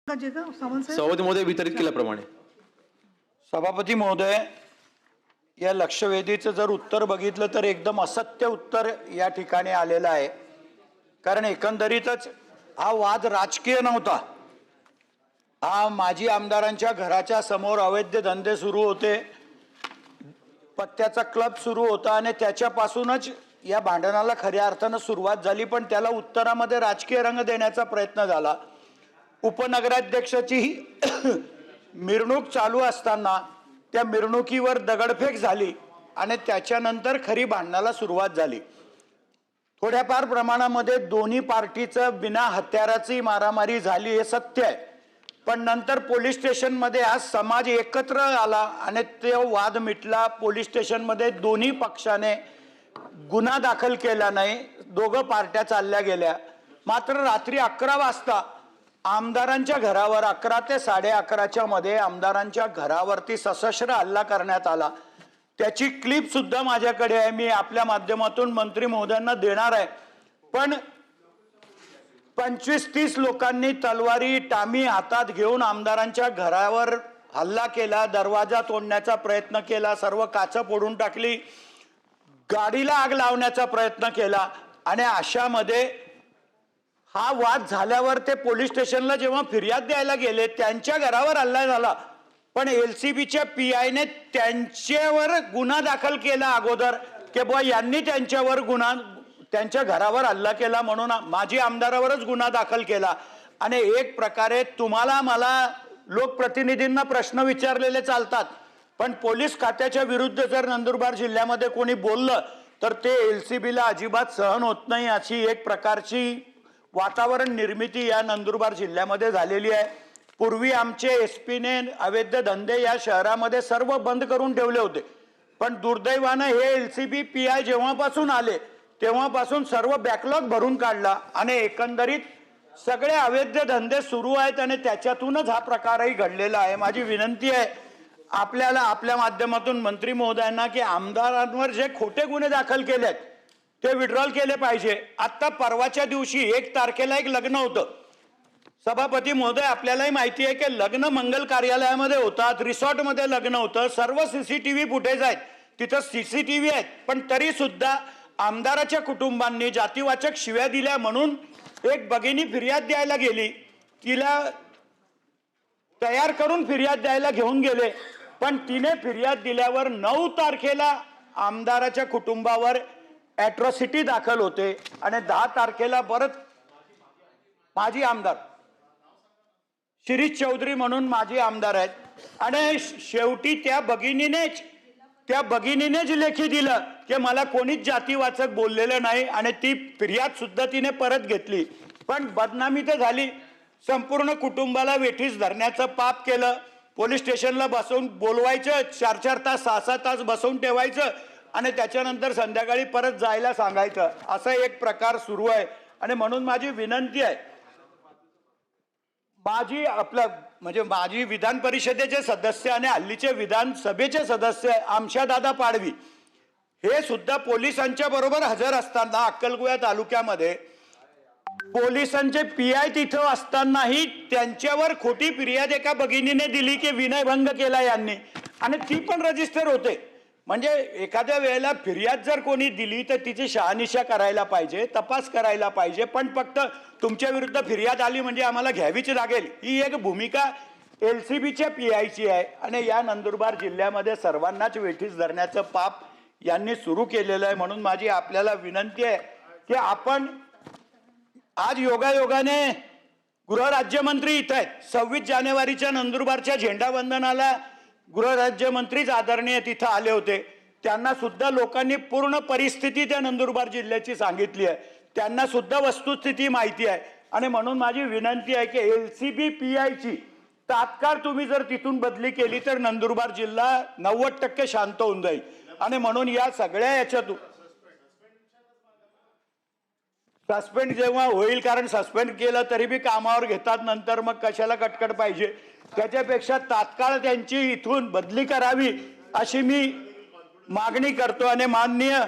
सभापती महोदय वितरित केल्याप्रमाणे सभापती महोदय, या लक्षवेधीचं जर उत्तर बघितलं तर एकदम असत्य उत्तर या ठिकाणी आलेलं आहे। कारण एकंदरीतच हा वाद राजकीय नव्हता। हा माजी आमदारांच्या घराच्या समोर अवैध धंदे सुरू होते, पत्त्याचा क्लब सुरू होता आणि त्याच्यापासूनच या भांडणाला खऱ्या अर्थानं सुरुवात झाली। पण त्याला उत्तरामध्ये राजकीय रंग देण्याचा प्रयत्न झाला। उपनगराध्यक्षाची मिरवणूक चालू असताना त्या मिरवणुकीवर दगडफेक झाली आणि त्याच्यानंतर खरी भांडणाला सुरुवात झाली। थोड्याफार प्रमाणामध्ये दोन्ही पार्टीचं बिना हत्याराची मारामारी झाली हे सत्य आहे। पण नंतर पोलीस स्टेशनमध्ये आज समाज एकत्र आला आणि तो वाद मिटला। पोलीस स्टेशनमध्ये दोन्ही पक्षाने गुन्हा दाखल केला नाही, दोघं पार्ट्या चालल्या गेल्या। मात्र रात्री 11 वाजता आमदारांच्या घरावर 11 ते 11:30च्या मध्ये आमदारांच्या घरावरती सशस्त्र हल्ला करण्यात आला। त्याची क्लिप सुद्धा माझ्याकडे आहे, मी आपल्या माध्यमातून मंत्री महोदयांना देणार आहे। पण 25-30 लोकांनी तलवारी टामी हातात घेऊन आमदारांच्या घरावर हल्ला केला, दरवाजा तोडण्याचा प्रयत्न केला, सर्व काच फोडून टाकली, गाडीला आग लावण्याचा प्रयत्न केला। आणि अशामध्ये हा वाद झाल्यावर ते पोलीस स्टेशनला जेव्हा फिर्याद द्यायला गेले त्यांच्या घरावर हल्ला झाला। पण एलसीबीच्या पीआयने त्यांच्यावर गुन्हा दाखल केला अगोदर की बुवा यांनी त्यांच्यावर गुन्हा त्यांच्या घरावर हल्ला केला म्हणून माजी आमदारावरच गुन्हा दाखल केला। आणि एक प्रकारे तुम्हाला मला लोकप्रतिनिधींना प्रश्न विचारलेले चालतात, पण पोलीस खात्याच्या विरुद्ध जर नंदुरबार जिल्ह्यामध्ये कोणी बोललं तर ते एलसीबीला अजिबात सहन होत नाही, अशी एक प्रकारची वातावरण निर्मिती या नंदुरबार जिल्ह्यामध्ये झालेली आहे। पूर्वी आमचे एसपीने अवैध धंदे या शहरामध्ये सर्व बंद करून ठेवले होते, पण दुर्दैवानं हे एलसीबी पीआय जेव्हापासून आले तेव्हापासून सर्व बॅकलॉग भरून काढला आणि एकंदरीत सगळे अवैध धंदे सुरू आहेत आणि त्याच्यातूनच हा प्रकारही घडलेला आहे। माझी विनंती आहे आपल्याला आपल्या माध्यमातून मंत्री महोदयांना की आमदारांवर जे खोटे गुन्हे दाखल केलेत ते विड्रॉल केले पाहिजे। आता परवाच्या दिवशी 1 तारखेला एक लग्न होतं। सभापती महोदय, आपल्यालाही माहिती आहे की लग्न मंगल कार्यालयामध्ये होतात, रिसॉर्टमध्ये लग्न होतं, सर्व सीसीटीव्ही फुटेज आहेत, तिथं सीसीटीव्ही आहेत, पण तरी सुद्धा आमदाराच्या कुटुंबांनी जातीवाचक शिव्या दिल्या म्हणून एक भगिनी फिर्याद द्यायला गेली, तिला तयार करून फिर्याद द्यायला घेऊन गेले। पण तिने फिर्याद दिल्यावर 9 तारखेला आमदाराच्या कुटुंबावर ॲट्रॉसिटी दाखल होते आणि 10 तारखेला परत माजी आमदार शिरीष चौधरी म्हणून माजी आमदार आहेत आणि शेवटी त्या भगिनीनेच लेखी दिलं की मला कोणीच जातीवाचक बोललेलं नाही आणि ती फिर्याद सुद्धा तिने परत घेतली। पण बदनामी तर झाली, संपूर्ण कुटुंबाला वेठीस धरण्याचं पाप केलं। पोलीस स्टेशनला बसवून बोलवायचं, 4-4 तास 6-6 तास बसवून ठेवायचं आणि त्याच्यानंतर संध्याकाळी परत जायला सांगायचं, असा एक प्रकार सुरू आहे। आणि म्हणून माझी विनंती आहे, माजी विधान परिषदेचे सदस्य आणि हल्लीचे विधानसभेचे सदस्य आमशादादा पाडवी हे सुद्धा पोलिसांच्या बरोबर हजर असताना अक्कलकुवा तालुक्यामध्ये पोलिसांचे पीआय तिथं असतानाही त्यांच्यावर खोटी फिर्याद एका भगिनीने दिली की विनयभंग केला यांनी, आणि ती पण रजिस्टर होते। म्हणजे एखाद्या वेळेला फिर्याद जर कोणी दिली तर तिची शहानिशा करायला पाहिजे, तपास करायला पाहिजे। पण फक्त तुमच्या विरुद्ध फिर्याद आली म्हणजे आम्हाला घ्यावीच लागेल, ही एक भूमिका एलसीबीच्या पीआयची आहे। आणि या नंदुरबार जिल्ह्यामध्ये सर्वांनाच वेठीस धरण्याचं पाप यांनी सुरू केलेलं आहे। म्हणून माझी आपल्याला विनंती आहे की आपण आज योगायोगाने गृहराज्यमंत्री इथं आहेत, 26 जानेवारीच्या नंदुरबारच्या झेंडावंदनाला गृहराज्यमंत्रीच आदरणीय तिथं आले होते, त्यांना सुद्धा लोकांनी पूर्ण परिस्थिती त्या नंदुरबार जिल्ह्याची सांगितली आहे, त्यांना सुद्धा वस्तुस्थिती माहिती आहे। आणि म्हणून माझी विनंती आहे की एलसीबी पीआयची तात्काळ तुम्ही जर तिथून बदली केली तर नंदुरबार जिल्हा 90% शांत होऊन जाईल। आणि म्हणून या सगळ्या याच्यातून सस्पेंड जेव्हा होईल, कारण सस्पेंड केलं तरी बी कामावर घेतात, नंतर मग कशाला कटकट पाहिजे, त्याच्यापेक्षा तात्काळ त्यांची इथून बदली करावी अशी मी मागणी करतो। आणि माननीय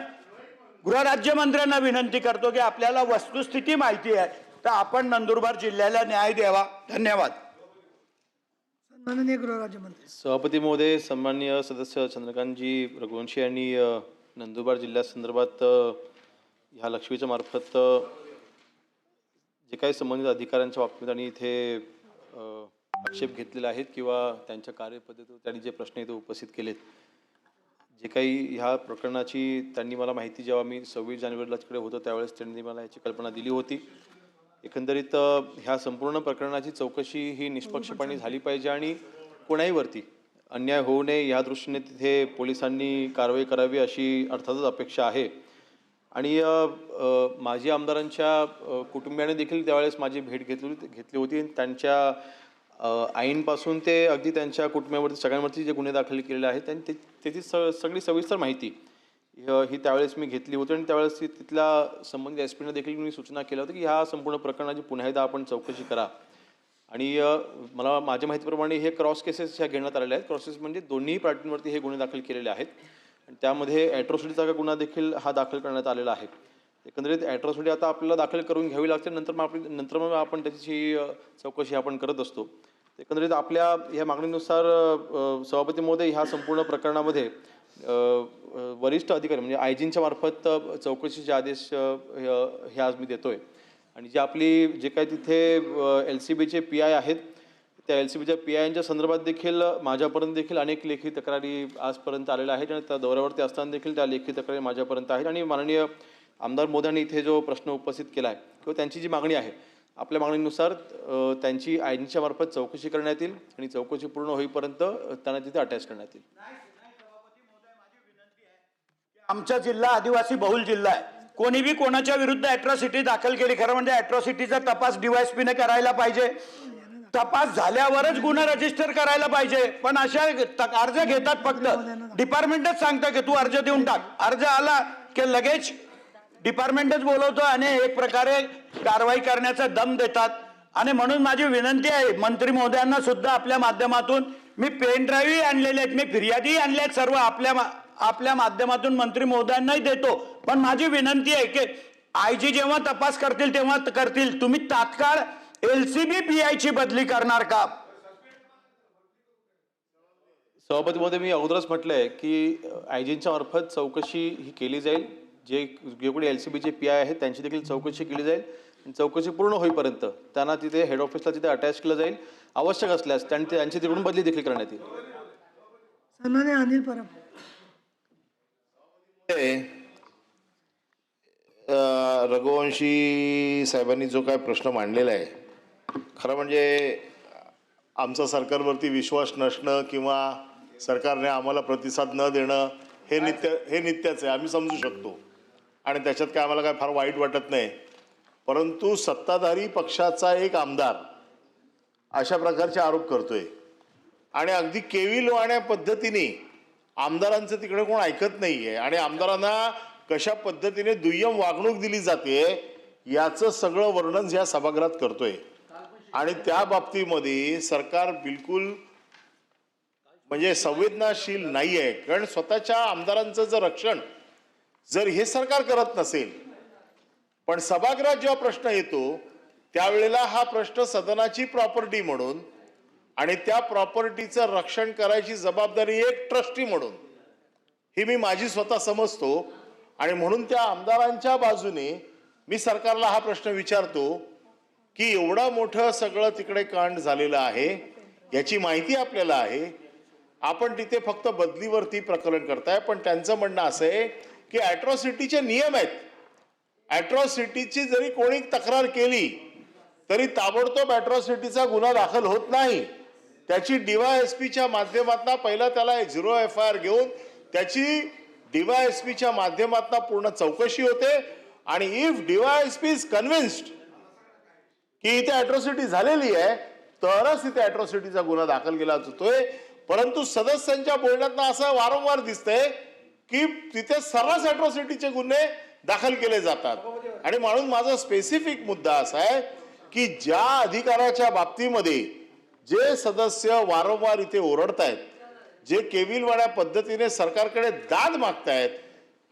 गृहराज्यमंत्र्यांना विनंती करतो की आपल्याला वस्तुस्थिती माहिती आहे तर आपण नंदुरबार जिल्ह्याला न्याय द्यावा। धन्यवाद। माननीय गृहराज्यमंत्री. सभापती महोदय, सन्माननीय सदस्य चंद्रकांतजी रघुवंशी यांनी नंदुरबार जिल्ह्यासंदर्भात ह्या लक्ष्मीच्या मार्फत जे काही संबंधित अधिकाऱ्यांच्या बाबतीत आणि इथे आक्षेप घेतलेले आहेत किंवा त्यांच्या कार्यपद्धतीवर त्यांनी जे प्रश्न इथे उपस्थित केलेत, जे काही ह्या प्रकरणाची त्यांनी मला माहिती जेव्हा मी 26 जानेवारीला तिकडे होतो त्यावेळेस त्यांनी मला याची कल्पना दिली होती. एकंदरीत ह्या संपूर्ण प्रकरणाची चौकशी ही निष्पक्षपणे झाली पाहिजे आणि कोणाहीवरती अन्याय होऊ नये या दृष्टीने तिथे पोलिसांनी कारवाई करावी अशी अर्थातच अपेक्षा आहे. आणि माजी आमदारांच्या कुटुंबियाने देखील त्यावेळेस माझी भेट घेतली होती. त्यांच्या आईंपासून ते अगदी त्यांच्या कुटुंबावरती सगळ्यांवरती जे गुन्हे दाखल केलेले आहेत त्यांनी त्याची सगळी सविस्तर माहिती ही त्यावेळेस मी घेतली होती. आणि त्यावेळेस तिथल्या संबंधित SP देखील मी सूचना केल्या होत्या की ह्या संपूर्ण प्रकरणाची पुन्हा एकदा आपण चौकशी करा. आणि मला माझ्या माहितीप्रमाणे हे क्रॉस केसेस ह्या घेण्यात आलेल्या आहेत. क्रॉस केसेस म्हणजे दोन्ही पार्टींवरती हे गुन्हे दाखल केलेले आहेत आणि त्यामध्ये ॲट्रॉसिटीचा गुन्हा देखील हा दाखल करण्यात आलेला आहे. एकंदरीत ॲट्रॉसिटी आता आपल्याला दाखल करून घ्यावी लागते. नंतर मग आपण त्याची चौकशी आपण करत असतो. एकंदरीत आपल्या ह्या मागणीनुसार सभापती महोदय ह्या संपूर्ण प्रकरणामध्ये वरिष्ठ अधिकारी म्हणजे आयजींच्या मार्फत चौकशीचे आदेश हे आज मी देतोय. आणि जे आपली जे काही तिथे LCBचे PI आहेत त्या LCBच्या PIंच्या संदर्भात देखील माझ्यापर्यंत देखील अनेक लेखी तक्रारी आजपर्यंत आलेल्या आहेत आणि त्या दौऱ्यावरती असताना देखील त्या लेखी तक्रारी माझ्यापर्यंत आहेत. आणि माननीय आमदार मोदयांनी इथे जो प्रश्न उपस्थित केला आहे किंवा त्यांची जी मागणी आहे आपल्या मागणीनुसार त्यांची आयजीच्या मार्फत चौकशी करण्यात येईल आणि चौकशी पूर्ण होईपर्यंत त्यांना तिथे अटॅच करण्यात येईल. आमचा जिल्हा आदिवासी बहुल जिल्हा आहे. कोणी बी कोणाच्या विरुद्ध ॲट्रॉसिटी दाखल केली, खरं म्हणजे ॲट्रॉसिटीचा तपास DYSPने करायला पाहिजे. तपास झाल्यावरच गुन्हा रजिस्टर करायला पाहिजे. पण अशा अर्ज घेतात, फक्त डिपार्टमेंटच सांगतं की तू अर्ज देऊन टाक. अर्ज आला की लगेच डिपार्टमेंटच बोलवतो आणि एक प्रकारे कारवाई करण्याचा दम देतात. आणि म्हणून माझी विनंती आहे मंत्री महोदयांना सुद्धा आपल्या माध्यमातून, मी पेन ड्राईव्हही आणलेले आहेत, मी फिर्यादी आणल्या आहेत, सर्व आपल्या माध्यमातून मंत्री महोदयांनाही देतो. पण माझी विनंती आहे की IG जेव्हा तपास करतील तेव्हा करतील, तुम्ही तात्काळ LCB PI ची बदली करणार का? सभापती महोदय, मी अगोदरच म्हटलंय की आयजींच्या मार्फत चौकशी ही केली जाईल. जे कोणी LCBचे PI आहेत त्यांची देखील चौकशी केली जाईल. चौकशी पूर्ण होईपर्यंत त्यांना तिथे हेड ऑफिसला तिथे अटॅच केलं जाईल. आवश्यक असल्यास त्यांची तिकडून बदली देखील करण्यात येईल. सन्माननीय अनिल परब. रघुवंशी साहेबांनी जो काय प्रश्न मांडलेला आहे, खरं म्हणजे आमचा सरकारवरती विश्वास नसणं किंवा सरकारने आम्हाला प्रतिसाद न देणं हे नित्यच आहे, आम्ही समजू शकतो आणि त्याच्यात काय आम्हाला काय फार वाईट वाटत नाही. परंतु सत्ताधारी पक्षाचा एक आमदार अशा प्रकारचे आरोप करतोय आणि अगदी केविलवाण्या पद्धतीने आमदारांचं तिकडे कोण ऐकत नाहीये आणि आमदारांना कशा पद्धतीने दुय्यम वागणूक दिली जाते याचं सगळं वर्णन या सभागृहात करतोय. आणि त्या बाबतीमध्ये सरकार बिलकुल म्हणजे संवेदनाशील नाही आहे. कारण स्वतःच्या आमदारांचं जर रक्षण जर हे सरकार करत नसेल, पण सभागृहात जेव्हा प्रश्न येतो त्यावेळेला हा प्रश्न सदनाची प्रॉपर्टी म्हणून आणि त्या प्रॉपर्टीचं रक्षण करायची जबाबदारी एक ट्रस्टी म्हणून ही मी माझी स्वतः समजतो. आणि म्हणून त्या आमदारांच्या बाजूने मी सरकारला हा प्रश्न विचारतो की एवढं मोठं सगळं तिकडे कांड झालेलं आहे, याची माहिती आपल्याला आहे, आपण तिथे फक्त बदलीवरती प्रकरण करताय. पण त्यांचं म्हणणं असं आहे की ॲट्रॉसिटीचे नियम आहेत. ॲट्रॉसिटीची जरी कोणी तक्रार केली तरी ताबडतोब ॲट्रॉसिटीचा गुन्हा दाखल होत नाही. त्याची DYSPच्या माध्यमातून पहिला त्याला 0 FIR घेऊन त्याची DYSPच्या माध्यमातून पूर्ण चौकशी होते आणि इफ DYSP इज कन्व्हिन्स्ड की इथे ॲट्रॉसिटी झालेली आहे तरच इथे ॲट्रॉसिटीचा गुन्हा दाखल केला जातोय. परंतु सदस्यांच्या बोलण्यातून असं वारंवार दिसतंय की तिथे सर्रास ॲट्रॉसिटीचे गुन्हे दाखल केले जातात. आणि म्हणून माझा स्पेसिफिक मुद्दा असा आहे की ज्या अधिकाराच्या बाबतीमध्ये जे सदस्य वारंवार इथे ओरडतायत, जे केविलवाण्या पद्धतीने सरकारकडे दाद मागतायत,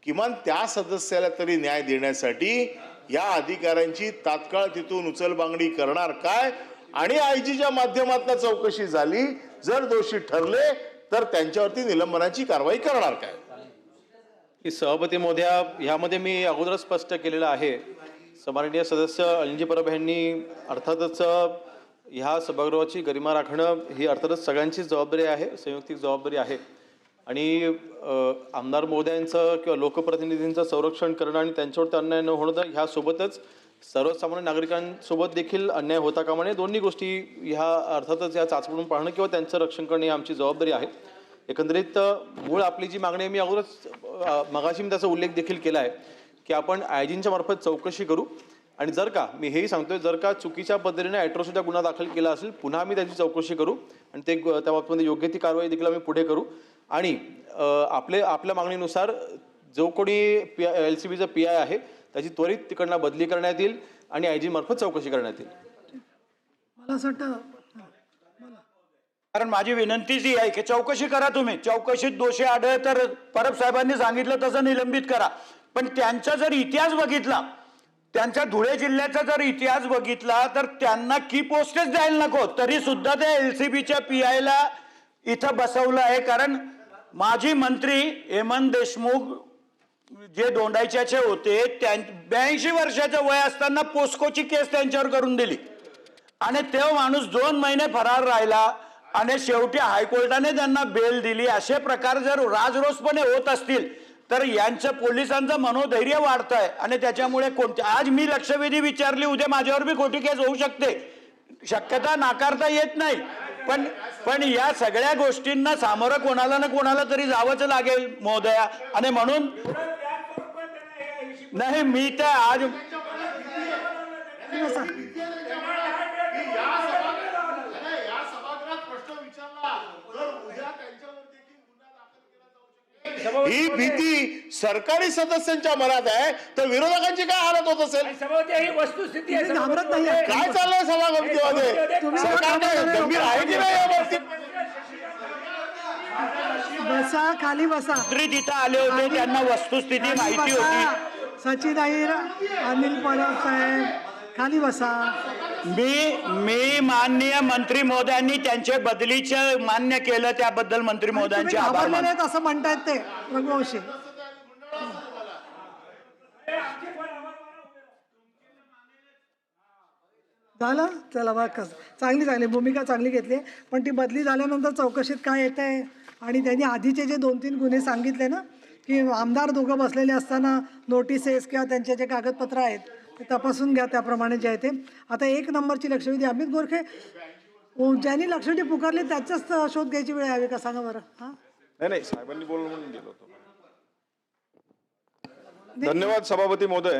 किमान त्या सदस्याला तरी न्याय देण्यासाठी या अधिकाऱ्यांची तात्काळ तिथून उचलबांगडी करणार काय आणि आयजीच्या माध्यमातून चौकशी झाली जर दोषी ठरले तर त्यांच्यावरती निलंबनाची कारवाई करणार काय? की सभापती महोदया, ह्यामध्ये मी अगोदरच स्पष्ट केलेलं आहे. सन्माननीय सदस्य अनिलजी परब यांनी अर्थातच ह्या सभागृहाची गरिमा राखणं ही अर्थातच सगळ्यांचीच जबाबदारी आहे, संयुक्तिक जबाबदारी आहे. आणि आमदार महोदयांचं किंवा लोकप्रतिनिधींचं संरक्षण करणं आणि त्यांच्यावरती अन्याय न होणं, तर ह्यासोबतच सर्वसामान्य नागरिकांसोबत देखील अन्याय होता कामा नये. दोन्ही गोष्टी ह्या अर्थातच या चाचपडून पाहणं किंवा त्यांचं रक्षण करणं ही आमची जबाबदारी आहे. एकंदरीत मूळ आपली जी मागणी आहे, मी अगोदरच मगाशी मी त्याचा उल्लेख देखील केला आहे की आपण आयजींच्या मार्फत चौकशी करू. आणि जर का, मी हेही सांगतोय, जर का चुकीच्या पद्धतीने ॲट्रॉसिटीचा गुन्हा दाखल केला असेल, पुन्हा आम्ही त्याची चौकशी करू आणि ते त्या बाबतीमध्ये योग्य ती कारवाई देखील आम्ही पुढे करू. आणि आपल्या मागणीनुसार जो कोणी LCBचा PI आहे त्याची त्वरित तिकडनं बदली करण्यात येईल आणि IG मार्फत चौकशी करण्यात येईल. मला असं वाटतं कारण माझी विनंतीच ही आहे की चौकशी करा. तुम्ही चौकशीत दोषी आढळ तर परब साहेबांनी सांगितलं तसं निलंबित करा. पण त्यांचा जर इतिहास बघितला, त्यांच्या धुळे जिल्ह्याचा जर इतिहास बघितला, तर त्यांना की पोस्टच द्यायला नको, तरी सुद्धा त्या LCBच्या PIला इथं बसवलं आहे. कारण माजी मंत्री हेमंत देशमुख जे दोंडाईच्याचे होते, 82 वर्षाचं वय असताना पोस्कोची केस त्यांच्यावर करून दिली आणि तो माणूस 2 महिने फरार राहिला आणि शेवटी हायकोर्टाने त्यांना बेल दिली. असे प्रकार जर राजरोसपणे होत असतील तर यांचं पोलिसांचं मनोधैर्य वाढत आहे आणि त्याच्यामुळे कोणते, आज मी लक्षवेधी विचारली, उद्या माझ्यावर बी खोटी केस होऊ शकते, शक्यता नाकारता येत नाही. पण या सगळ्या गोष्टींना सामोरं कोणाला ना कोणाला तरी जावंच लागेल महोदया. आणि म्हणून नाही, मी तर आज ही भीती सरकारी सदस्यांच्या मनात आहे, तर विरोधकांची काय हालत होत असेल? ही वस्तुस्थिती आहे. तुम्ही घाबरत नाही. काय चाललंय सभागृहामध्ये? सरकार काय गंभीर आहे की नाही या बाबतीत? बसा, खाली बसा. मंत्री तिथं आले होते, त्यांना वस्तुस्थिती माहिती होती. सचिन अहिर, अनिल परब साहेब, खाली बसा. मी माननीय मंत्री महोदयांनी त्यांच्या बदलीचे मान्य केलं, त्याबद्दल मंत्री तुम्ही महोदयांचे आभार घाबरलेले मानतो. आहेत असं म्हणतायत ते रघुवंशी. झालं, चला बघ कसं चांगली भूमिका चांगली घेतली. पण ती बदली झाल्यानंतर चौकशीत काय येत आहे, आणि त्यांनी आधीचे जे 2-3 गुन्हे सांगितले ना, की आमदार दोघं बसलेले असताना नोटिसेस किंवा त्यांचे जे कागदपत्र आहेत ते तपासून घ्या, त्याप्रमाणे जे आहे ते. आता 1 नंबरची लक्षवेधी अमित गोरखे, ज्यांनी लक्षवेधी पुकारली त्याचाच शोध घ्यायची वेळ यावी का, सांगा बरं. हां, नाही, साहेबांनी बोलणं म्हणून गेलो होतो. धन्यवाद सभापती महोदय.